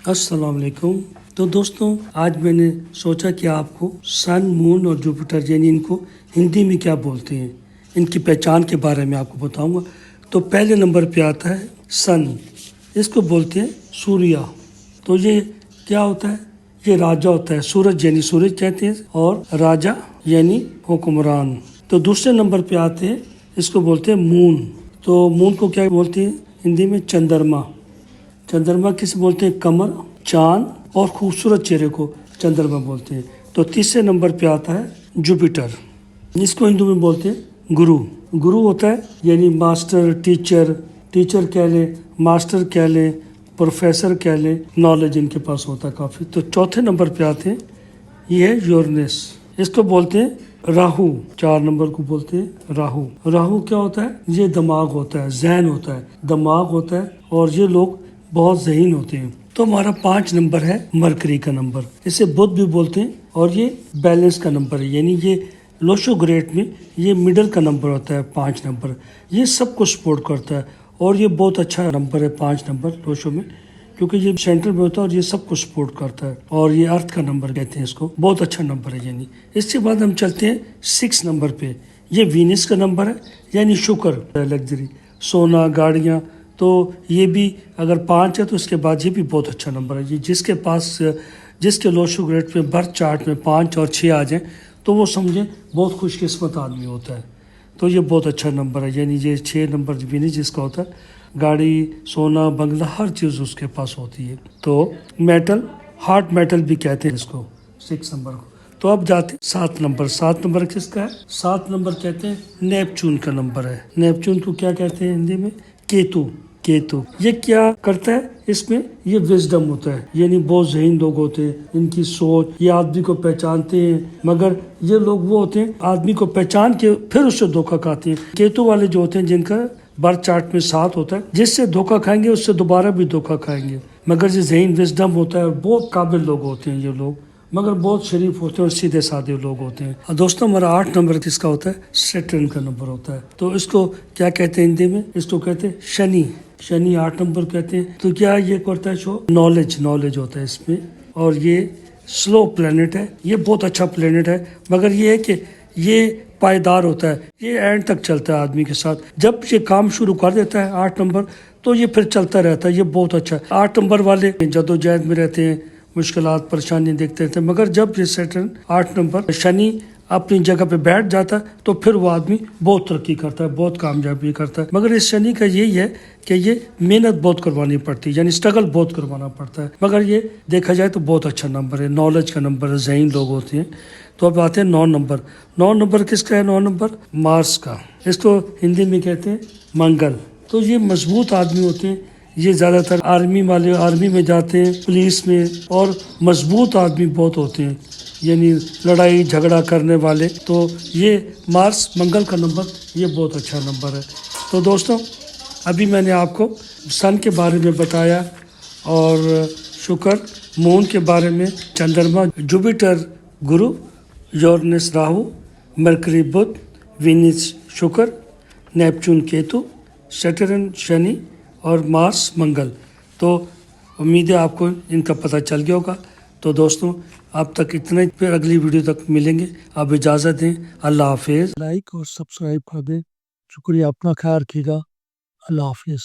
السلام علیکم۔ تو دوستوں، آج میں نے سوچا کہ آپ کو سن، مون اور جوپیٹر یعنی ان کو ہندی میں کیا بولتے ہیں، ان کی پہچان کے بارے میں آپ کو بتاؤں گا۔ تو پہلے نمبر پہ آتا ہے سن، اس کو بولتے ہیں سوریا۔ تو یہ کیا ہوتا ہے؟ یہ راجا ہوتا ہے، سورج یعنی سورج کہتے ہیں، اور راجا یعنی حکمران۔ تو دوسرے نمبر پہ آتے ہیں، اس کو بولتے ہیں مون۔ تو مون کو کیا بولتے ہیں ہندی میں؟ چندرما۔ چندرما کس بولتے ہیں؟ کمر، چاند اور خوبصورت چہرے کو چندرما بولتے ہیں۔ تو تیسرے نمبر پہ آتا ہے جوپیٹر، جس کو ہندو میں بولتے ہیں گرو۔ گرو ہوتا ہے یعنی ماسٹر، ٹیچر کہہ لیں، ماسٹر کہہ لیں، پروفیسر کہہ لیں، نالج ان کے پاس ہوتا ہے کافی۔ تو چوتھے نمبر پہ آتے ہیں، یہ ہے یورینس، اس کو بولتے ہیں راہو۔ 4 نمبر کو بولتے ہیں راہو۔ راہو کیا ہوتا ہے؟ یہ دماغ ہوتا ہے، ذہن ہوتا ہے، دماغ ہوتا ہے، اور یہ لوگ بہت ذہین ہوتے ہیں۔ تو ہمارا 5 نمبر ہے مرکری کا نمبر، اسے بدھ بھی بولتے ہیں، اور یہ بیلنس کا نمبر ہے، یعنی یہ لوشو گریٹ میں یہ مڈل کا نمبر ہوتا ہے 5 نمبر۔ یہ سب کو سپورٹ کرتا ہے، اور یہ بہت اچھا نمبر ہے 5 نمبر لوشو میں، کیونکہ یہ سینٹر میں ہوتا ہے اور یہ سب کو سپورٹ کرتا ہے، اور یہ ارتھ کا نمبر کہتے ہیں اس کو، بہت اچھا نمبر ہے یعنی۔ اس کے بعد ہم چلتے ہیں 6 نمبر پہ، یہ وینس کا نمبر ہے، یعنی شکر، لگژری، سونا، گاڑیاں۔ تو یہ بھی اگر 5 ہے تو اس کے بعد یہ بھی بہت اچھا نمبر ہے۔ یہ جس کے لوشو گریٹ میں برتھ چارٹ میں 5 اور 6 آ جائیں تو وہ سمجھیں بہت خوش قسمت آدمی ہوتا ہے۔ تو یہ بہت اچھا نمبر ہے، یعنی یہ 6 نمبر وینس جس کا ہوتا ہے، گاڑی، سونا، بنگلہ، ہر چیز اس کے پاس ہوتی ہے۔ تو میٹل، ہارٹ میٹل بھی کہتے ہیں اس کو، 6 نمبر کو۔ تو اب جاتے ہیں 7 نمبر۔ 7 نمبر کس کا ہے؟ 7 نمبر کہتے ہیں نیپچون کا نمبر ہے۔ نیپچون کو کیا کہتے ہیں ہندی میں؟ کیتو۔ یہ کیا کرتا ہے؟ اس میں یہ وزڈم ہوتا ہے، یعنی بہت ذہین لوگ ہوتے ہیں، ان کی سوچ، یہ آدمی کو پہچانتے ہیں، مگر یہ لوگ وہ ہوتے ہیں آدمی کو پہچان کے پھر اس سے دھوکہ کھاتے ہیں۔ کیتو والے جو ہوتے ہیں جن کا برتھ چارٹ میں 7 ہوتا ہے، جس سے دھوکہ کھائیں گے اس سے دوبارہ بھی دھوکہ کھائیں گے، مگر یہ ذہین وزڈم ہوتا ہے، بہت قابل لوگ ہوتے ہیں یہ لوگ، مگر بہت شریف ہوتے ہیں اور سیدھے سادے لوگ ہوتے ہیں۔ اور دوستوں، ہمارا 8 نمبر کس کا ہوتا ہے؟ سیٹرن کا نمبر ہوتا ہے۔ تو اس کو کیا کہتے ہیں ہندی میں؟ اس کو کہتے ہیں شنی 8 نمبر کہتے ہیں۔ تو کیا یہ کرتا ہے؟ شو نالج ہوتا ہے اس میں، اور یہ سلو پلینٹ ہے، یہ بہت اچھا پلینٹ ہے، مگر یہ ہے کہ یہ پائیدار ہوتا ہے، یہ اینڈ تک چلتا ہے آدمی کے ساتھ۔ جب یہ کام شروع کر دیتا ہے 8 نمبر تو یہ پھر چلتا رہتا ہے، یہ بہت اچھا ہے۔ 8 نمبر والے جدوجہد میں رہتے ہیں، مشکلات، پریشانیاں دیکھتے رہتے ہیں، مگر جب یہ سیٹرن 8 نمبر شنی اپنی جگہ پہ بیٹھ جاتا ہے تو پھر وہ آدمی بہت ترقی کرتا ہے، بہت کامیابی کرتا ہے۔ مگر اس شنی کا یہی ہے کہ یہ محنت بہت کروانی پڑتی ہے، یعنی اسٹرگل بہت کروانا پڑتا ہے، مگر یہ دیکھا جائے تو بہت اچھا نمبر ہے، نالج کا نمبر ہے، ذہین لوگ ہوتے ہیں۔ تو اب آتے ہیں 9 نمبر۔ 9 نمبر کس کا ہے؟ 9 نمبر مارس کا، اس کو ہندی میں کہتے ہیں منگل۔ تو یہ مضبوط آدمی ہوتے ہیں، یہ زیادہ تر آرمی میں جاتے ہیں، پولیس میں، اور مضبوط آدمی بہت ہوتے ہیں، یعنی لڑائی جھگڑا کرنے والے۔ تو یہ مارس، منگل کا نمبر، یہ بہت اچھا نمبر ہے۔ تو دوستوں، ابھی میں نے آپ کو سن کے بارے میں بتایا، اور شکر، مون کے بارے میں، چندرما جوپیٹر گرو، یورینس راہو، مرکری بدھ، وینس شکر، نیپچون کیتو، سیٹرن شنی، اور مارس منگل۔ تو امید ہے آپ کو ان کا پتہ چل گیا ہوگا۔ تو دوستوں، اب تک اتنا ہی، پھر اگلی ویڈیو تک ملیں گے، اب اجازت دیں، اللہ حافظ۔ لائک اور سبسکرائب کر دیں، شکریہ، اپنا خیال رکھیے گا، اللہ حافظ۔